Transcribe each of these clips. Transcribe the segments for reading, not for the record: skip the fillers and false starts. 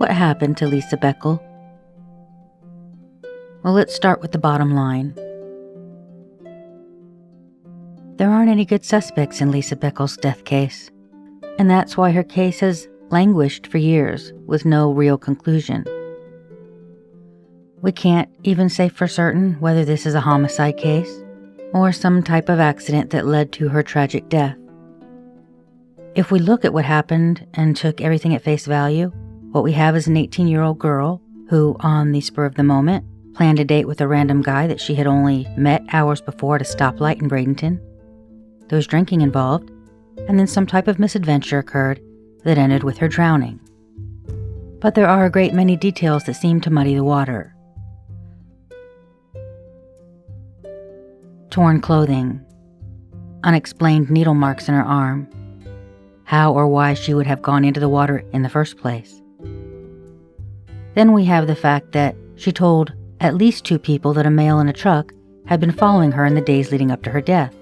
What happened to Lisa Boeckel? Well, let's start with the bottom line. There aren't any good suspects in Lisa Boeckel's death case, and that's why her case has languished for years with no real conclusion. We can't even say for certain whether this is a homicide case or some type of accident that led to her tragic death. If we look at what happened and took everything at face value, what we have is an 18-year-old girl who, on the spur of the moment, planned a date with a random guy that she had only met hours before at a stoplight in Bradenton. There was drinking involved, and then some type of misadventure occurred that ended with her drowning. But there are a great many details that seem to muddy the water. Torn clothing, unexplained needle marks in her arm, how or why she would have gone into the water in the first place. Then we have the fact that she told at least 2 people that a male in a truck had been following her in the days leading up to her death,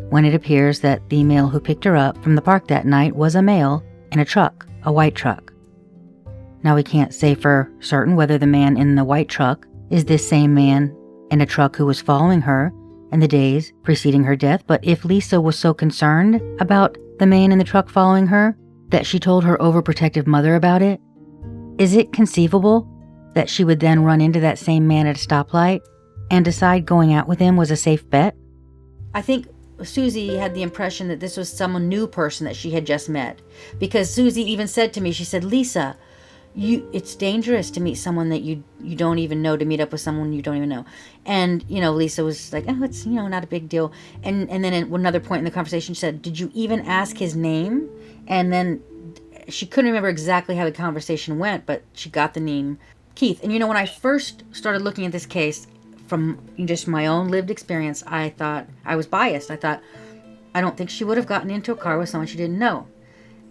when it appears that the male who picked her up from the park that night was a male in a truck, a white truck. Now we can't say for certain whether the man in the white truck is this same man in a truck who was following her in the days preceding her death, but if Lisa was so concerned about the man in the truck following her that she told her overprotective mother about it, is it conceivable that she would then run into that same man at a stoplight and decide going out with him was a safe bet? I think Susie had the impression that this was some new person that she had just met, because Susie even said to me, she said, "Lisa, it's dangerous to meet someone that you don't even know, to meet up with someone you don't even know." And, Lisa was like, "Oh, it's, not a big deal." And then at another point in the conversation, she said, "Did you even ask his name?" And then she couldn't remember exactly how the conversation went, but she got the name Keith. And, when I first started looking at this case from just my own lived experience, I thought I was biased. I thought, I don't think she would have gotten into a car with someone she didn't know.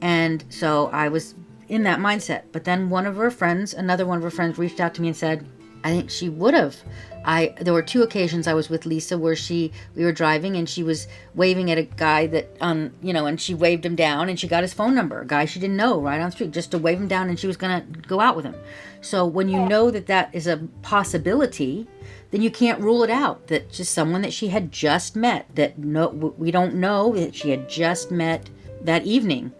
And so I was in that mindset. But then another one of her friends reached out to me and said, "I think she would have." There were 2 occasions I was with Lisa where we were driving and she was waving at a guy that, and she waved him down and she got his phone number, a guy she didn't know, right on the street, just to wave him down, and she was going to go out with him. So when you know that is a possibility, then you can't rule it out. That just someone that she had just met, we don't know that she had just met that evening.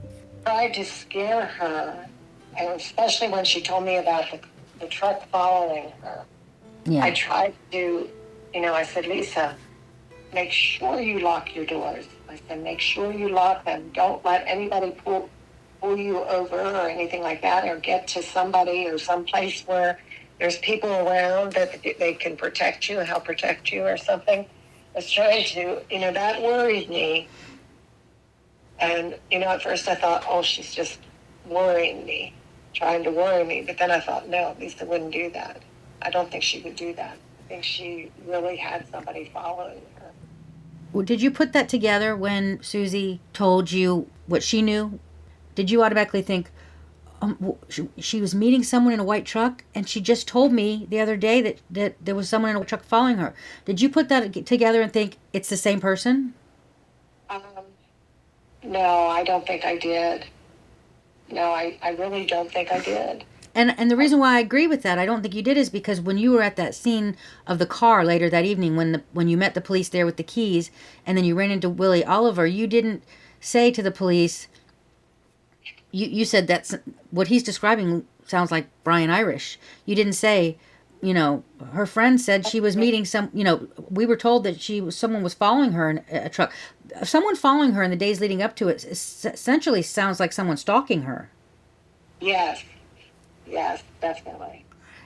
Tried to scare her, and especially when she told me about the truck following her. Yeah. I tried to, I said, "Lisa, make sure you lock your doors." I said, "Make sure you lock them. Don't let anybody pull you over or anything like that, or get to somebody or someplace where there's people around that they can protect you, help protect you or something." I was trying to, that worried me. And, at first I thought, oh, she's just worrying me, trying to worry me. But then I thought, no, Lisa wouldn't do that. I don't think she would do that. I think she really had somebody following her. Well, did you put that together when Susie told you what she knew? Did you automatically think, she was meeting someone in a white truck, and she just told me the other day that there was someone in a white truck following her? Did you put that together and think it's the same person? No, I don't think I did. No, I really don't think I did. And the reason why I agree with that, I don't think you did, is because when you were at that scene of the car later that evening, when you met the police there with the keys, and then you ran into Willie Oliver, you didn't say to the police, you said that's what he's describing sounds like Brian Irish. You didn't say, her friend said she was meeting we were told that someone was following her in a truck. Someone following her in the days leading up to it essentially sounds like someone stalking her. Yes, definitely.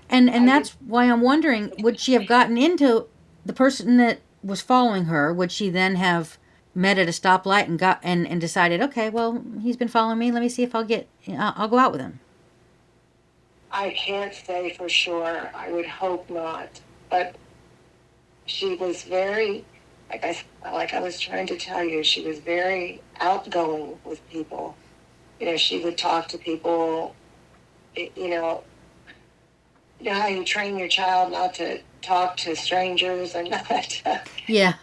And that's why I'm wondering, would she have gotten into the person that was following her? Would she then have met at a stoplight and decided, okay, well, he's been following me, let me see if I'll go out with him? I can't say for sure. I would hope not. But she was very, like I was trying to tell you, she was very outgoing with people. She would talk to people, how you train your child not to talk to strangers and not to, yeah,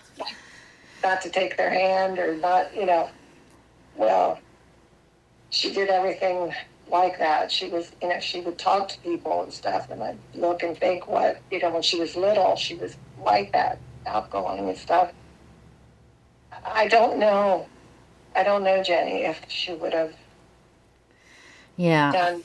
not to take their hand or not, well, she did everything like that. She was, she would talk to people and stuff, and I'd look and think what, when she was little, she was like that, outgoing and stuff. I don't know. I don't know, Jenny, if she would have done.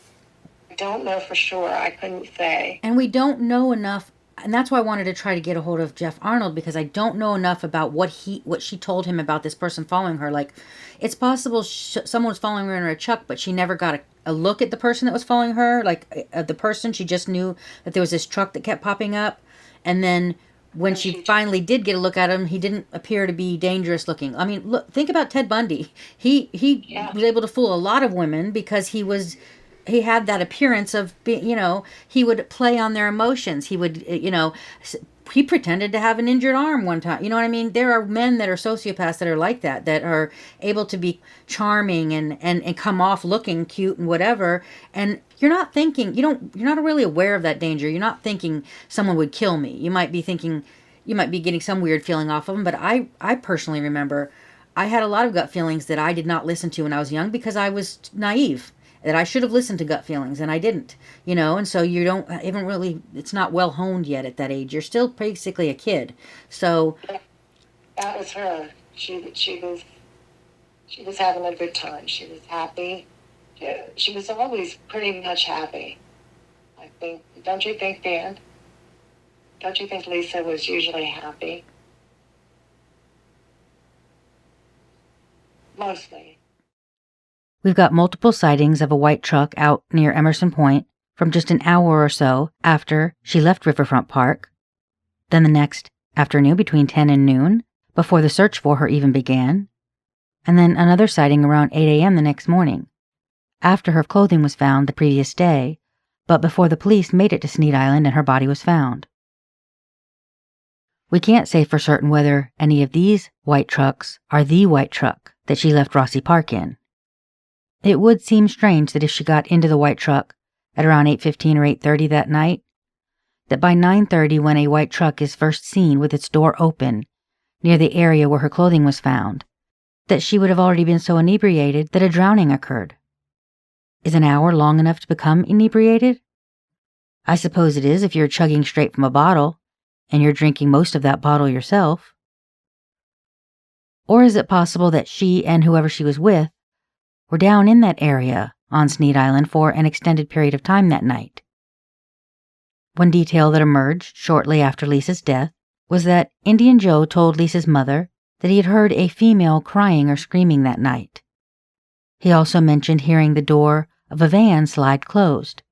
I don't know for sure. I couldn't say. And we don't know enough, and that's why I wanted to try to get a hold of Jeff Arnold, because I don't know enough about what she told him about this person following her. Like, it's possible someone was following her in her truck, but she never got a look at the person that was following her. Like, the person, she just knew that there was this truck that kept popping up, and then when she finally did get a look at him, he didn't appear to be dangerous looking. I mean, look, think about Ted Bundy. He was able to fool a lot of women because he had that appearance of being, he would play on their emotions. He would, he pretended to have an injured arm one time. You know what I mean? There are men that are sociopaths that are like that are able to be charming and come off looking cute and whatever. And you're not thinking, you're not really aware of that danger. You're not thinking someone would kill me. You might be thinking, you might be getting some weird feeling off of them. But I personally remember I had a lot of gut feelings that I did not listen to when I was young because I was naive. That I should have listened to gut feelings, and I didn't, and so you don't even really, it's not well honed yet at that age. You're still basically a kid. So that was her. She was having a good time. She was happy. She was always pretty much happy. I think, don't you think, Dan? Don't you think Lisa was usually happy? Mostly. We've got multiple sightings of a white truck out near Emerson Point from just an hour or so after she left Riverfront Park, then the next afternoon between 10 and noon, before the search for her even began, and then another sighting around 8 a.m. the next morning, after her clothing was found the previous day, but before the police made it to Sneed Island and her body was found. We can't say for certain whether any of these white trucks are the white truck that she left Rossi Park in. It would seem strange that if she got into the white truck at around 8:15 or 8:30 that night, that by 9:30 when a white truck is first seen with its door open near the area where her clothing was found, that she would have already been so inebriated that a drowning occurred. Is an hour long enough to become inebriated? I suppose it is if you're chugging straight from a bottle and you're drinking most of that bottle yourself. Or is it possible that she and whoever she was with were down in that area on Sneed Island for an extended period of time that night? One detail that emerged shortly after Lisa's death was that Indian Joe told Lisa's mother that he had heard a female crying or screaming that night. He also mentioned hearing the door of a van slide closed,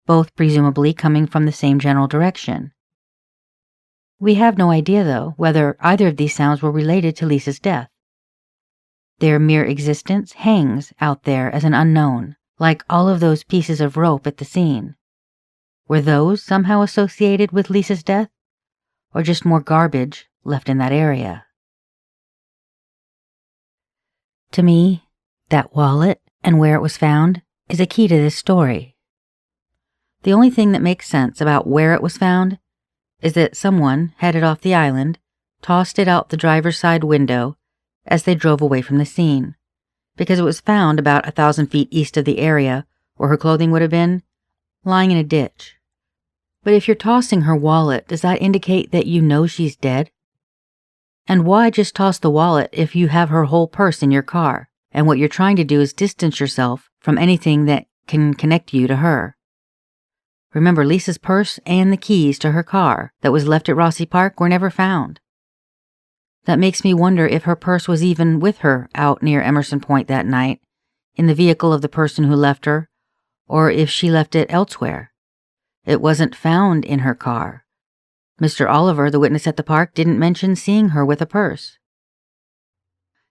both presumably coming from the same general direction. We have no idea, though, whether either of these sounds were related to Lisa's death. Their mere existence hangs out there as an unknown, like all of those pieces of rope at the scene. Were those somehow associated with Lisa's death, or just more garbage left in that area? To me, that wallet and where it was found is a key to this story. The only thing that makes sense about where it was found is that someone headed off the island, tossed it out the driver's side window as they drove away from the scene, because it was found about 1,000 feet east of the area where her clothing would have been, lying in a ditch. But if you're tossing her wallet, does that indicate that you know she's dead? And why just toss the wallet if you have her whole purse in your car, and what you're trying to do is distance yourself from anything that can connect you to her? Remember, Lisa's purse and the keys to her car that was left at Rossi Park were never found. That makes me wonder if her purse was even with her out near Emerson Point that night, in the vehicle of the person who left her, or if she left it elsewhere. It wasn't found in her car. Mr. Oliver, the witness at the park, didn't mention seeing her with a purse.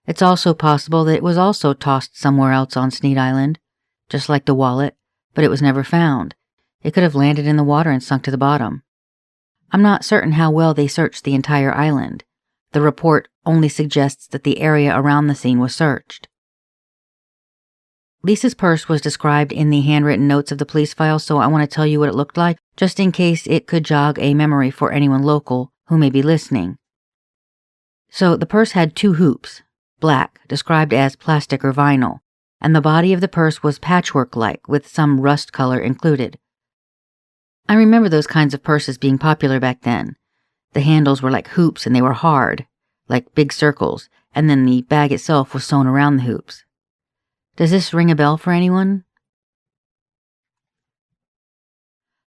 It's also possible that it was also tossed somewhere else on Sneed Island, just like the wallet, but it was never found. It could have landed in the water and sunk to the bottom. I'm not certain how well they searched the entire island. The report only suggests that the area around the scene was searched. Lisa's purse was described in the handwritten notes of the police file, so I want to tell you what it looked like, just in case it could jog a memory for anyone local who may be listening. So the purse had 2 hoops, black, described as plastic or vinyl, and the body of the purse was patchwork-like with some rust color included. I remember those kinds of purses being popular back then. The handles were like hoops and they were hard, like big circles, and then the bag itself was sewn around the hoops. Does this ring a bell for anyone?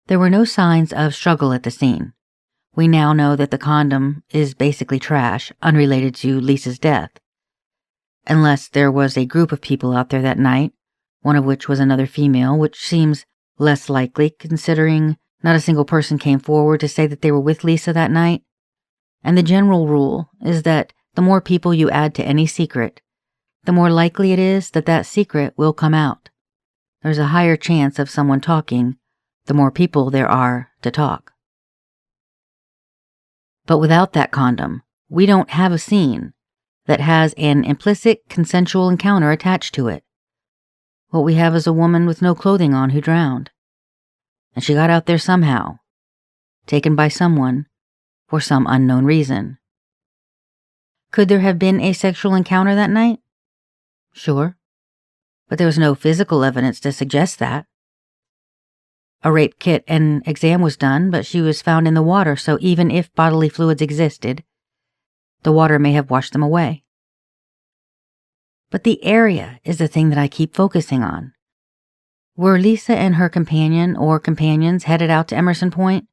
There were no signs of struggle at the scene. We now know that the condom is basically trash, unrelated to Lisa's death. Unless there was a group of people out there that night, one of which was another female, which seems less likely considering not a single person came forward to say that they were with Lisa that night. And the general rule is that the more people you add to any secret, the more likely it is that that secret will come out. There's a higher chance of someone talking, the more people there are to talk. But without that condom, we don't have a scene that has an implicit consensual encounter attached to it. What we have is a woman with no clothing on who drowned. And she got out there somehow, taken by someone for some unknown reason. Could there have been a sexual encounter that night? Sure. But there was no physical evidence to suggest that. A rape kit and exam was done, but she was found in the water, so even if bodily fluids existed, the water may have washed them away. But the area is the thing that I keep focusing on. Were Lisa and her companion or companions headed out to Emerson Point,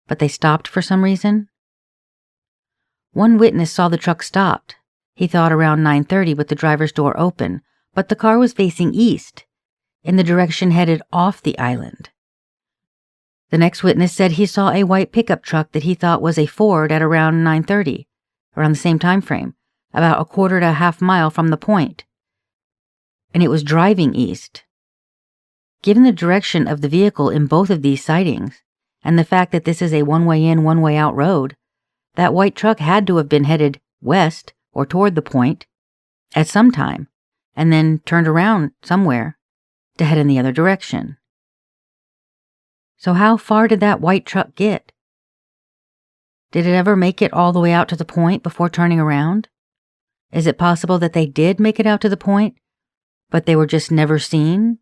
but they stopped for some reason? One witness saw the truck stopped. He thought around 9:30 with the driver's door open, but the car was facing east, in the direction headed off the island. The next witness said he saw a white pickup truck that he thought was a Ford at around 9:30, around the same time frame, about a quarter to a half mile from the point. And it was driving east. Given the direction of the vehicle in both of these sightings, and the fact that this is a one-way in, one-way out road, that white truck had to have been headed west or toward the point at some time, and then turned around somewhere to head in the other direction. So how far did that white truck get? Did it ever make it all the way out to the point before turning around? Is it possible that they did make it out to the point, but they were just never seen?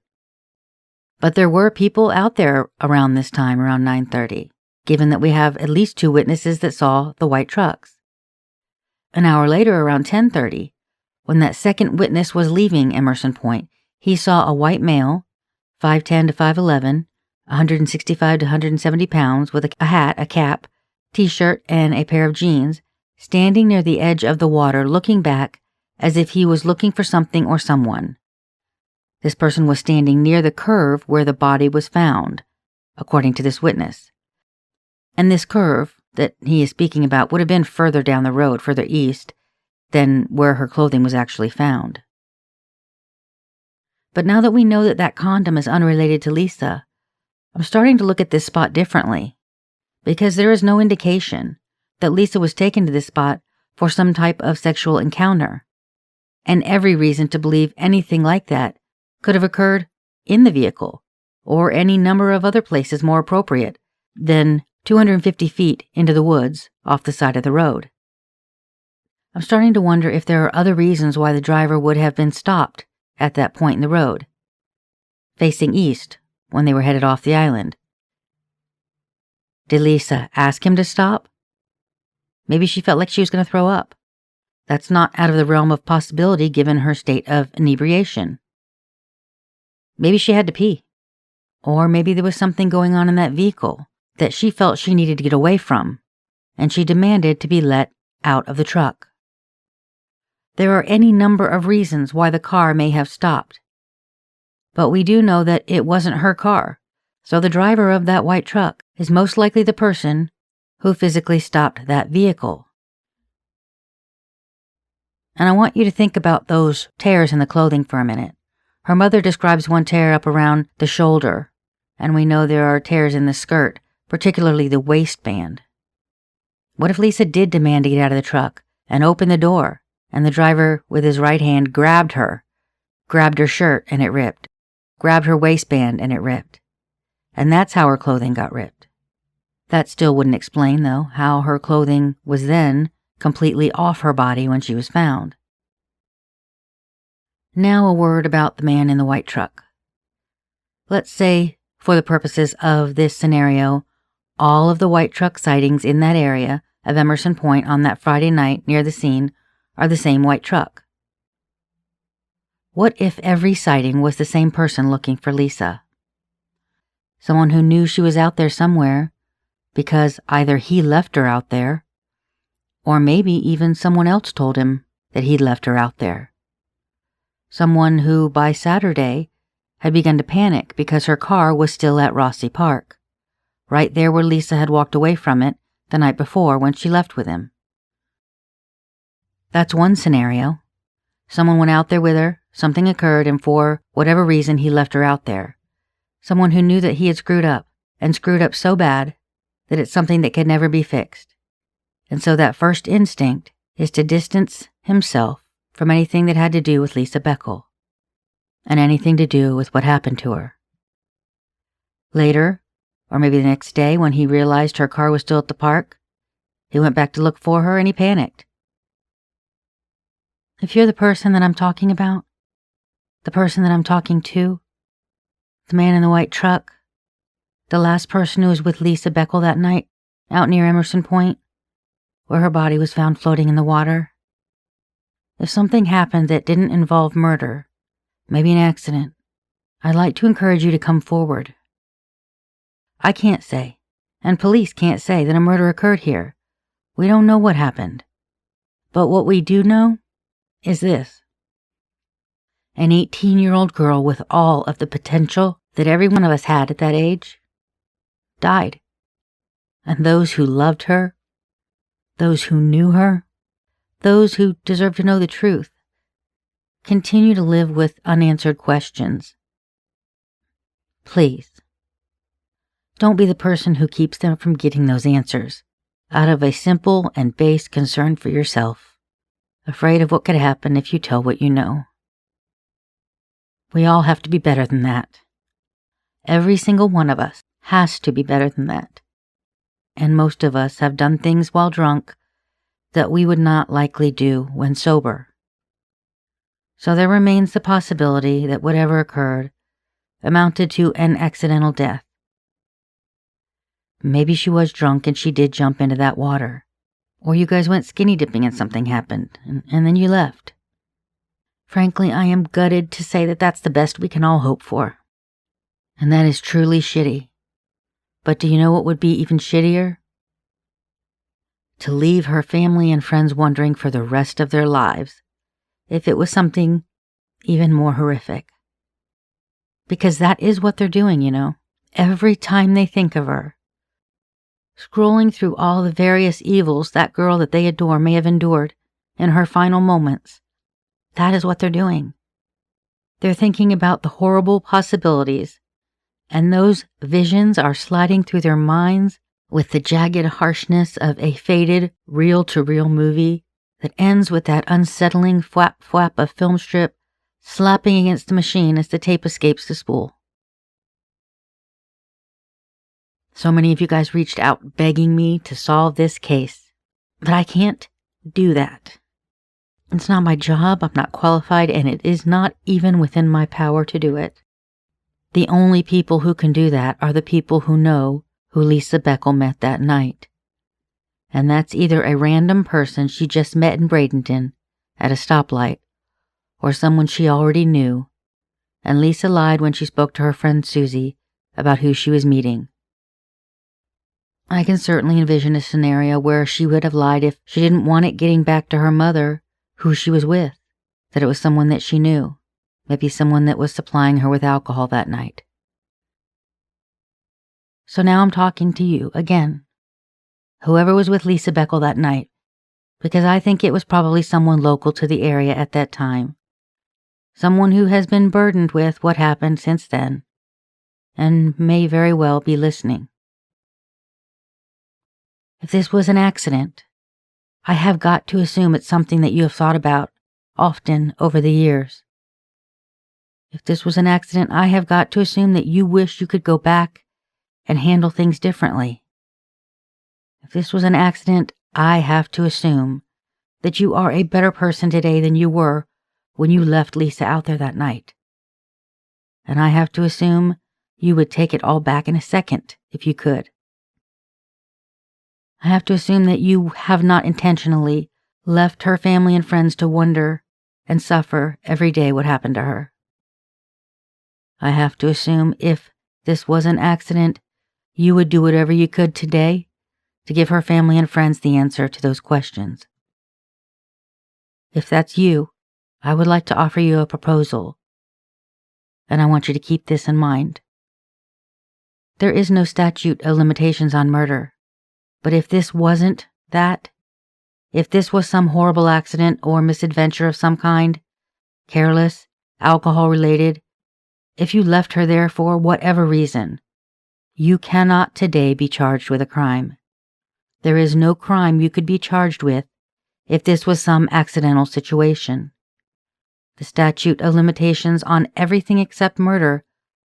But there were people out there around this time, around 9:30, given that we have at least 2 witnesses that saw the white trucks. An hour later, around 10:30, when that second witness was leaving Emerson Point, he saw a white male, 5'10 to 5'11, 165 to 170 pounds, with a hat, a cap, t-shirt, and a pair of jeans, standing near the edge of the water looking back as if he was looking for something or someone. This person was standing near the curve where the body was found, according to this witness. And this curve that he is speaking about would have been further down the road, further east, than where her clothing was actually found. But now that we know that that condom is unrelated to Lisa, I'm starting to look at this spot differently, because there is no indication that Lisa was taken to this spot for some type of sexual encounter, and every reason to believe anything like that could have occurred in the vehicle, or any number of other places more appropriate than 250 feet into the woods off the side of the road. I'm starting to wonder if there are other reasons why the driver would have been stopped at that point in the road, facing east when they were headed off the island. Did Lisa ask him to stop? Maybe she felt like she was going to throw up. That's not out of the realm of possibility given her state of inebriation. Maybe she had to pee. Or maybe there was something going on in that vehicle that she felt she needed to get away from, and she demanded to be let out of the truck. There are any number of reasons why the car may have stopped. But we do know that it wasn't her car, so the driver of that white truck is most likely the person who physically stopped that vehicle. And I want you to think about those tears in the clothing for a minute. Her mother describes one tear up around the shoulder, and we know there are tears in the skirt, particularly the waistband. What if Lisa did demand to get out of the truck and open the door, and the driver with his right hand grabbed her shirt and it ripped, grabbed her waistband and it ripped, and that's how her clothing got ripped? That still wouldn't explain, though, how her clothing was then completely off her body when she was found. Now a word about the man in the white truck. Let's say, for the purposes of this scenario, all of the white truck sightings in that area of Emerson Point on that Friday night near the scene are the same white truck. What if every sighting was the same person looking for Lisa? Someone who knew she was out there somewhere because either he left her out there, or maybe even someone else told him that he'd left her out there. Someone who, by Saturday, had begun to panic because her car was still at Rossi Park, right there where Lisa had walked away from it the night before when she left with him. That's one scenario. Someone went out there with her, something occurred, and for whatever reason he left her out there. Someone who knew that he had screwed up, and screwed up so bad that it's something that could never be fixed. And so that first instinct is to distance himself from anything that had to do with Lisa Boeckel, and anything to do with what happened to her. Later, or maybe the next day when he realized her car was still at the park, he went back to look for her and he panicked. If you're the person that I'm talking about, the person that I'm talking to, the man in the white truck, the last person who was with Lisa Boeckel that night out near Emerson Point, where her body was found floating in the water, if something happened that didn't involve murder, maybe an accident, I'd like to encourage you to come forward. I can't say, and police can't say that a murder occurred here. We don't know what happened. But what we do know is this. An 18-year-old girl with all of the potential that every one of us had at that age died. And those who loved her, those who knew her, those who deserve to know the truth, continue to live with unanswered questions. Please, don't be the person who keeps them from getting those answers out of a simple and base concern for yourself, afraid of what could happen if you tell what you know. We all have to be better than that. Every single one of us has to be better than that. And most of us have done things while drunk that we would not likely do when sober. So there remains the possibility that whatever occurred amounted to an accidental death. Maybe she was drunk and she did jump into that water. Or you guys went skinny dipping and something happened, and then you left. Frankly, I am gutted to say that that's the best we can all hope for. And that is truly shitty. But do you know what would be even shittier? To leave her family and friends wondering for the rest of their lives if it was something even more horrific. Because that is what they're doing, you know, every time they think of her. Scrolling through all the various evils that girl that they adore may have endured in her final moments. That is what they're doing. They're thinking about the horrible possibilities, and those visions are sliding through their minds with the jagged harshness of a faded reel-to-reel movie that ends with that unsettling flap-flap of film strip slapping against the machine as the tape escapes the spool. So many of you guys reached out begging me to solve this case, but I can't do that. It's not my job, I'm not qualified, and it is not even within my power to do it. The only people who can do that are the people who know who Lisa Boeckel met that night. And that's either a random person she just met in Bradenton at a stoplight, or someone she already knew, and Lisa lied when she spoke to her friend Susie about who she was meeting. I can certainly envision a scenario where she would have lied if she didn't want it getting back to her mother who she was with, that it was someone that she knew, maybe someone that was supplying her with alcohol that night. So now I'm talking to you again, whoever was with Lisa Boeckel that night, because I think it was probably someone local to the area at that time, someone who has been burdened with what happened since then, and may very well be listening. If this was an accident, I have got to assume it's something that you have thought about often over the years. If this was an accident, I have got to assume that you wish you could go back and handle things differently. If this was an accident, I have to assume that you are a better person today than you were when you left Lisa out there that night. And I have to assume you would take it all back in a second if you could. I have to assume that you have not intentionally left her family and friends to wonder and suffer every day what happened to her. I have to assume if this was an accident, you would do whatever you could today to give her family and friends the answer to those questions. If that's you, I would like to offer you a proposal, and I want you to keep this in mind. There is no statute of limitations on murder, but if this wasn't that, if this was some horrible accident or misadventure of some kind, careless, alcohol-related, if you left her there for whatever reason, you cannot today be charged with a crime. There is no crime you could be charged with if this was some accidental situation. The statute of limitations on everything except murder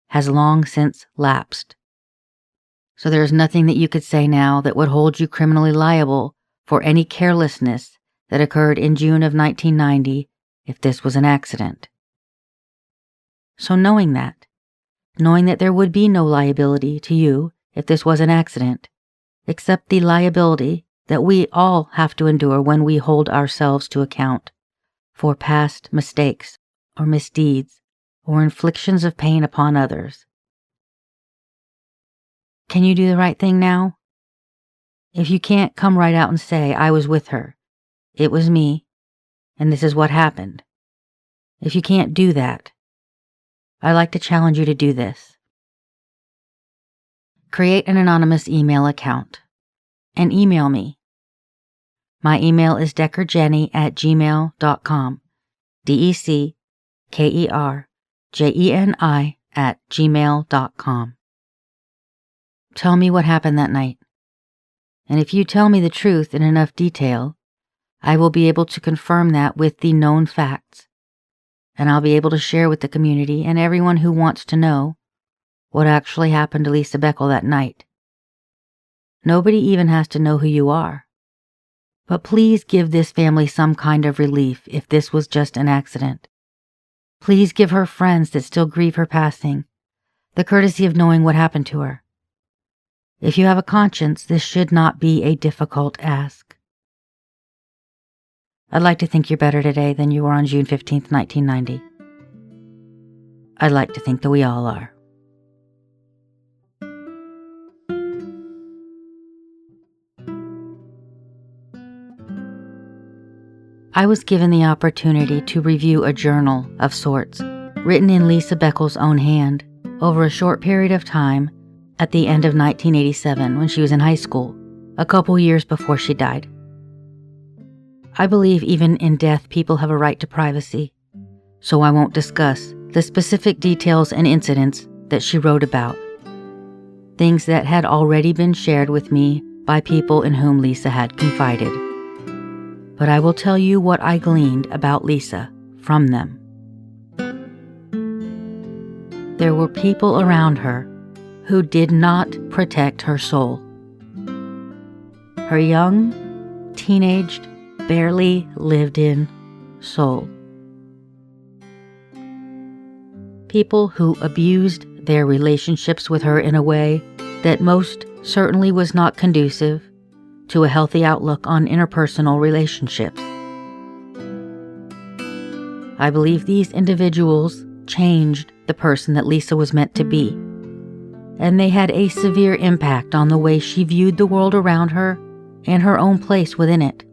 has long since lapsed. So there is nothing that you could say now that would hold you criminally liable for any carelessness that occurred in June of 1990 if this was an accident. So knowing that there would be no liability to you if this was an accident, except the liability that we all have to endure when we hold ourselves to account for past mistakes or misdeeds or inflictions of pain upon others. Can you do the right thing now? If you can't, come right out and say, I was with her, it was me, and this is what happened. If you can't do that, I'd like to challenge you to do this. Create an anonymous email account and email me. My email is deckerjenny@gmail.com, DECKERJENI@gmail.com. Tell me what happened that night. And if you tell me the truth in enough detail, I will be able to confirm that with the known facts, and I'll be able to share with the community and everyone who wants to know what actually happened to Lisa Boeckel that night. Nobody even has to know who you are. But please give this family some kind of relief if this was just an accident. Please give her friends that still grieve her passing the courtesy of knowing what happened to her. If you have a conscience, this should not be a difficult ask. I'd like to think you're better today than you were on June 15th, 1990. I'd like to think that we all are. I was given the opportunity to review a journal of sorts, written in Lisa Boeckel's own hand, over a short period of time at the end of 1987 when she was in high school, a couple years before she died. I believe even in death people have a right to privacy, so I won't discuss the specific details and incidents that she wrote about, things that had already been shared with me by people in whom Lisa had confided. But I will tell you what I gleaned about Lisa from them. There were people around her who did not protect her soul. Her young, teenaged, barely lived-in soul. People who abused their relationships with her in a way that most certainly was not conducive to a healthy outlook on interpersonal relationships. I believe these individuals changed the person that Lisa was meant to be, and they had a severe impact on the way she viewed the world around her and her own place within it.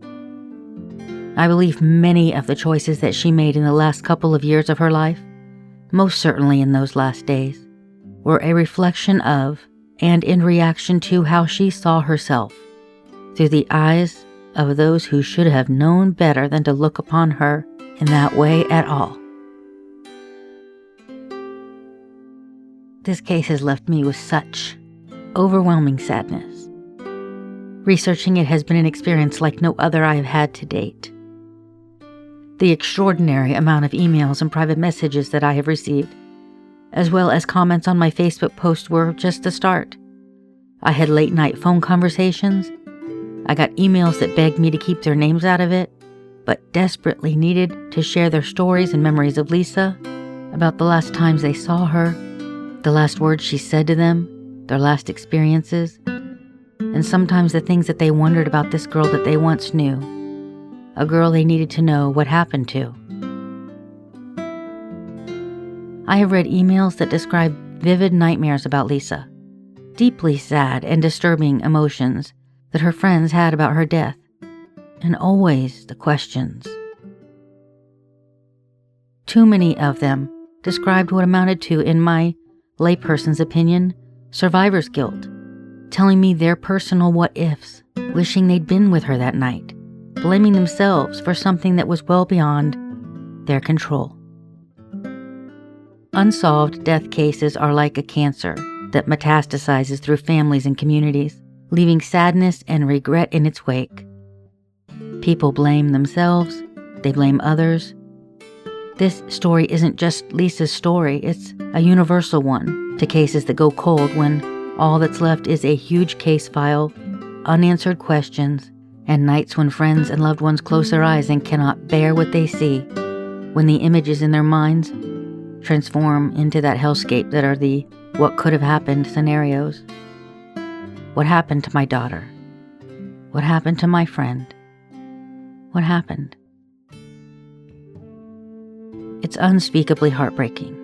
I believe many of the choices that she made in the last couple of years of her life, most certainly in those last days, were a reflection of and in reaction to how she saw herself through the eyes of those who should have known better than to look upon her in that way at all. This case has left me with such overwhelming sadness. Researching it has been an experience like no other I have had to date. The extraordinary amount of emails and private messages that I have received, as well as comments on my Facebook post, were just the start. I had late-night phone conversations. I got emails that begged me to keep their names out of it. but desperately needed to share their stories and memories of Lisa, about the last times they saw her, the last words she said to them, their last experiences, and sometimes the things that they wondered about this girl that they once knew, a girl they needed to know what happened to. I have read emails that describe vivid nightmares about Lisa, deeply sad and disturbing emotions that her friends had about her death, and always the questions. Too many of them described what amounted to, in my layperson's opinion, survivor's guilt, telling me their personal what-ifs, wishing they'd been with her that night, blaming themselves for something that was well beyond their control. Unsolved death cases are like a cancer that metastasizes through families and communities, leaving sadness and regret in its wake. People blame themselves, they blame others. This story isn't just Lisa's story, it's a universal one to cases that go cold when all that's left is a huge case file, unanswered questions, and nights when friends and loved ones close their eyes and cannot bear what they see, when the images in their minds transform into that hellscape that are the what could have happened scenarios. What happened to my daughter? What happened to my friend? What happened? It's unspeakably heartbreaking.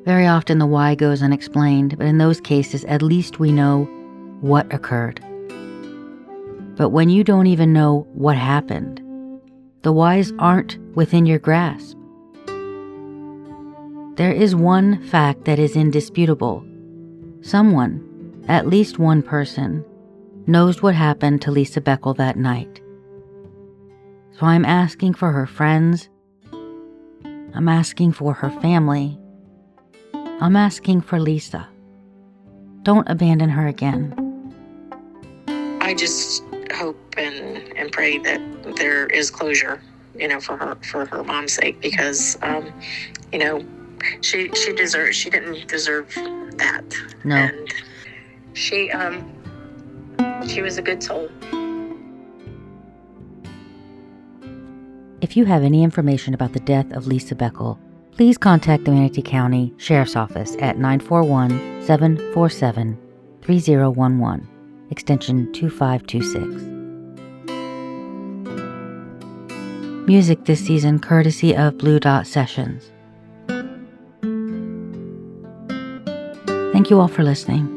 Very often the why goes unexplained, but in those cases at least we know what occurred. But when you don't even know what happened, the whys aren't within your grasp. There is one fact that is indisputable. Someone, at least one person, knows what happened to Lisa Boeckel that night. So I'm asking for her friends. I'm asking for her family. I'm asking for Lisa. Don't abandon her again. I just hope and pray that there is closure, for her mom's sake, because, she didn't deserve that. No. And she was a good soul. If you have any information about the death of Lisa Boeckel, please contact the Manatee County Sheriff's Office at 941-747-3011, extension 2526. Music this season courtesy of Blue Dot Sessions. Thank you all for listening.